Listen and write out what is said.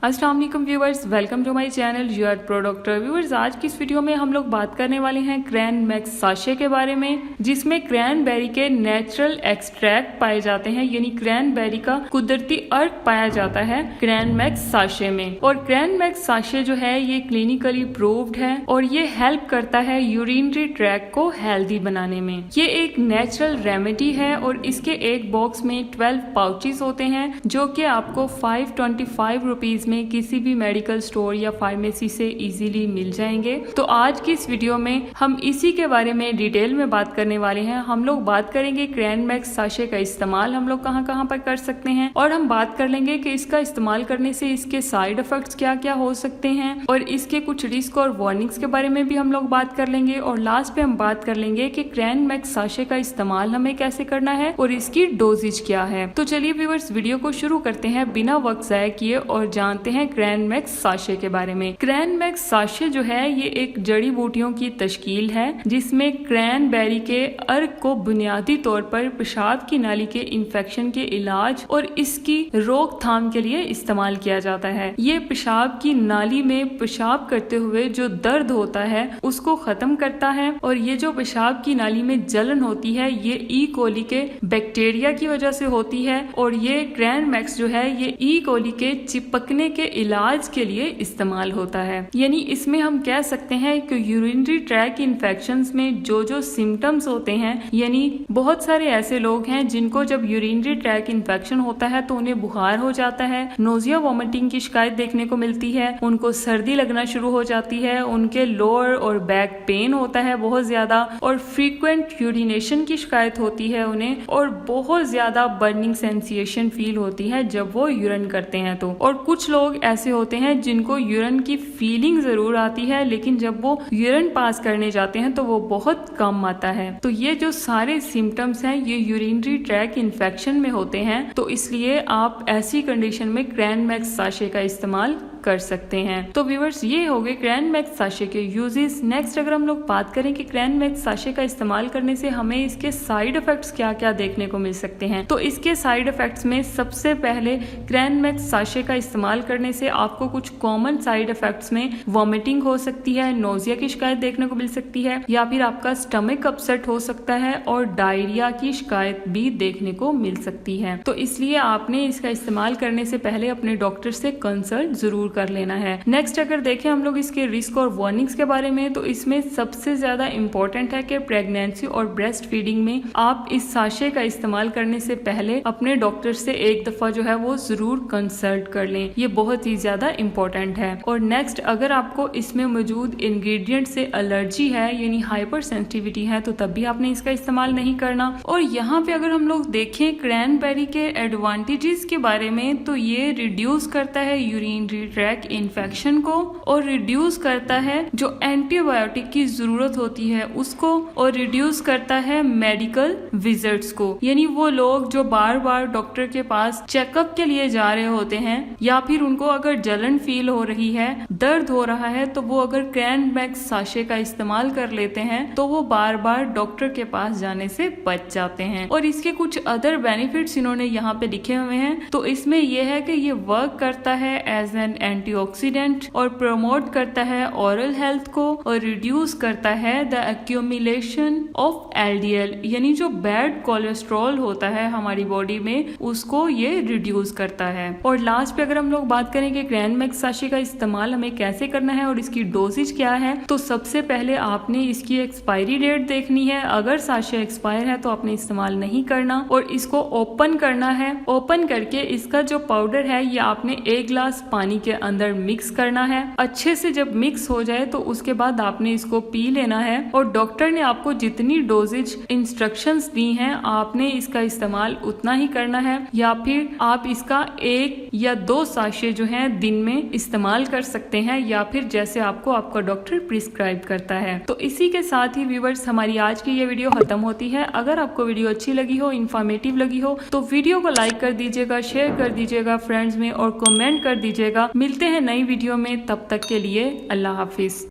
अस्सलाम वालेकुम viewers, welcome to my channel your pro doctor. Viewers, आज की इस वीडियो में हम लोग बात करने वाले हैं क्रैन मैक्स साशे के बारे में, जिसमें क्रैनबेरी के नेचुरल एक्सट्रैक्ट पाए जाते हैं, यानी क्रैनबेरी का कुदरती अर्क पाया जाता है क्रैन मैक्स साशे में। और क्रैन मैक्स साशे जो है ये क्लिनिकली प्रूव्ड है और ये हेल्प करता है यूरिनरी ट्रैक को हेल्दी बनाने में। ये एक नेचुरल रेमेडी है और इसके एक बॉक्स में 12 पाउचेस होते हैं, जो कि आपको 525 रुपीज में किसी भी मेडिकल स्टोर या फार्मेसी से इजीली मिल जाएंगे। तो आज की इस वीडियो में हम इसी के बारे में डिटेल में बात करने वाले हैं। हम लोग बात करेंगे क्रैन मैक्स साशे का इस्तेमाल हम लोग कहां पर कर सकते हैं, और हम बात कर लेंगे कि इसका इस्तेमाल करने से इसके साइड इफेक्ट्स क्या क्या हो सकते हैं, और इसके कुछ रिस्क और वार्निंग्स के बारे में भी हम लोग बात कर लेंगे। और लास्ट पे हम बात कर लेंगे कि क्रैन मैक्स साशे का इस्तेमाल हमें कैसे करना है और इसकी डोजेज क्या है। तो चलिए व्यूअर्स, वीडियो को शुरू करते हैं बिना वक्त जाया किए और जानते हैं क्रैन मैक्स साशे के बारे में। क्रैन मैक्स साशे जो है ये एक जड़ी बूटियों की तश्कील है, जिसमें क्रैनबेरी के अर्क को बुनियादी तौर पर पेशाब की नाली के इन्फेक्शन के इलाज और इसकी रोकथाम के लिए इस्तेमाल किया जाता है। ये पेशाब की नाली में पेशाब करते हुए जो दर्द होता है उसको खत्म करता है, और ये जो पेशाब की नाली में जलन होती है ये ई कोली के बैक्टीरिया की वजह से होती है, और ये क्रैन मैक्स जो है ये ई कोली के चिपकने के इलाज के लिए इस्तेमाल होता है। यानी इसमें हम कह सकते हैं कि यूरिनरी ट्रैक इन्फेक्शंस में जो जो सिम्टम्स होते हैं, यानी बहुत सारे ऐसे लोग हैं जिनको जब यूरिनरी ट्रैक इन्फेक्शन होता है तो उन्हें बुखार हो जाता है, नोजिया वॉमिटिंग की शिकायत देखने को मिलती है, उनको सर्दी लगना शुरू हो जाती है, उनके लोअर और बैक पेन होता है बहुत ज्यादा, और फ्रीक्वेंट यूरिनेशन की शिकायत होती है उन्हें, और बहुत ज्यादा बर्निंग सेंसेशन फील होती है जब वो यूरिन करते हैं तो। और कुछ लोग ऐसे होते हैं जिनको यूरिन की फीलिंग जरूर आती है, लेकिन जब वो यूरिन पास करने जाते हैं तो वो बहुत कम आता है। तो ये जो सारे सिम्टम्स हैं ये यूरिनरी ट्रैक इन्फेक्शन में होते हैं, तो इसलिए आप ऐसी कंडीशन में क्रैन मैक्स साशे का इस्तेमाल कर सकते हैं। तो व्यूअर्स, ये हो गए क्रैन मैक्स साशे के यूजेस। नेक्स्ट अगर हम लोग बात करें कि क्रैन मैक्स साशे का इस्तेमाल करने से हमें इसके साइड इफेक्ट्स क्या क्या देखने को मिल सकते हैं, तो इसके साइड इफेक्ट्स में सबसे पहले क्रैन मैक्स साशे का इस्तेमाल करने से आपको कुछ कॉमन साइड इफेक्ट्स में वॉमिटिंग हो सकती है, नोजिया की शिकायत देखने को मिल सकती है, या फिर आपका स्टमक अपसेट हो सकता है, और डायरिया की शिकायत भी देखने को मिल सकती है। तो इसलिए आपने इसका इस्तेमाल करने से पहले अपने डॉक्टर से कंसल्ट जरूर कर लेना है। नेक्स्ट अगर देखें हम लोग इसके रिस्क और वार्निंग्स के बारे में, तो इसमें सबसे ज्यादा इम्पोर्टेंट है कि प्रेगनेंसी और ब्रेस्ट फीडिंग में आप इस साशे का इस्तेमाल करने से पहले अपने डॉक्टर से एक दफा जो है वो जरूर कंसल्ट कर लें, ये बहुत ही ज्यादा इम्पोर्टेंट है। और नेक्स्ट, अगर आपको इसमें मौजूद इंग्रेडिएंट से एलर्जी है यानी हाइपर सेंसिटिविटी है, तो तब भी आपने इसका इस्तेमाल नहीं करना। और यहाँ पे अगर हम लोग देखें क्रैनबेरी के एडवांटेजेस के बारे में, तो ये रिड्यूस करता है यूरिनरी ट्रैक इन्फेक्शन को, और रिड्यूस करता है जो एंटीबायोटिक की जरूरत होती है उसको, और रिड्यूस करता है मेडिकल विजिट्स को। यानी वो लोग जो बार बार डॉक्टर के पास चेकअप के लिए जा रहे होते हैं, या फिर उनको अगर जलन फील हो रही है, दर्द हो रहा है, तो वो अगर क्रैन मैक्स साशे का इस्तेमाल कर लेते हैं तो वो बार बार डॉक्टर के पास जाने से बच जाते हैं। और इसके कुछ अदर बेनिफिट्स इन्होंने यहाँ पे लिखे हुए हैं। तो इसमें यह है कि ये वर्क करता है एज एन एंटीऑक्सीडेंट, और प्रमोट करता है ओरल हेल्थ को, और रिड्यूस करता है द एक्यूमुलेशन ऑफ एलडीएल, यानी जो बैड कोलेस्ट्रॉल होता है हमारी बॉडी में उसको ये रिड्यूस करता है। और लास्ट पे अगर हम लोग बात करें कि क्रैन मैक्स साशे का इस्तेमाल हमें कैसे करना है और इसकी डोजेज क्या है, तो सबसे पहले आपने इसकी एक्सपायरी डेट देखनी है। अगर साशे एक्सपायर है तो आपने इस्तेमाल नहीं करना, और इसको ओपन करना है। ओपन करके इसका जो पाउडर है ये आपने 1 गिलास पानी के अंदर मिक्स करना है। अच्छे से जब मिक्स हो जाए तो उसके बाद आपने इसको पी लेना है, और डॉक्टर ने आपको जितनी डोजेज इंस्ट्रक्शंस दी हैं आपने इसका इस्तेमाल उतना ही करना है, या फिर आप इसका 1 या 2 साशे जो हैं दिन में इस्तेमाल कर सकते हैं, या फिर जैसे आपको आपका डॉक्टर प्रिस्क्राइब करता है। तो इसी के साथ ही व्यूअर्स, हमारी आज की ये वीडियो खत्म होती है। अगर आपको वीडियो अच्छी लगी हो, इंफॉर्मेटिव लगी हो, तो वीडियो को लाइक कर दीजिएगा, शेयर कर दीजिएगा फ्रेंड्स में, और कमेंट कर दीजिएगा। मिलते हैं नई वीडियो में, तब तक के लिए अल्लाह हाफिज।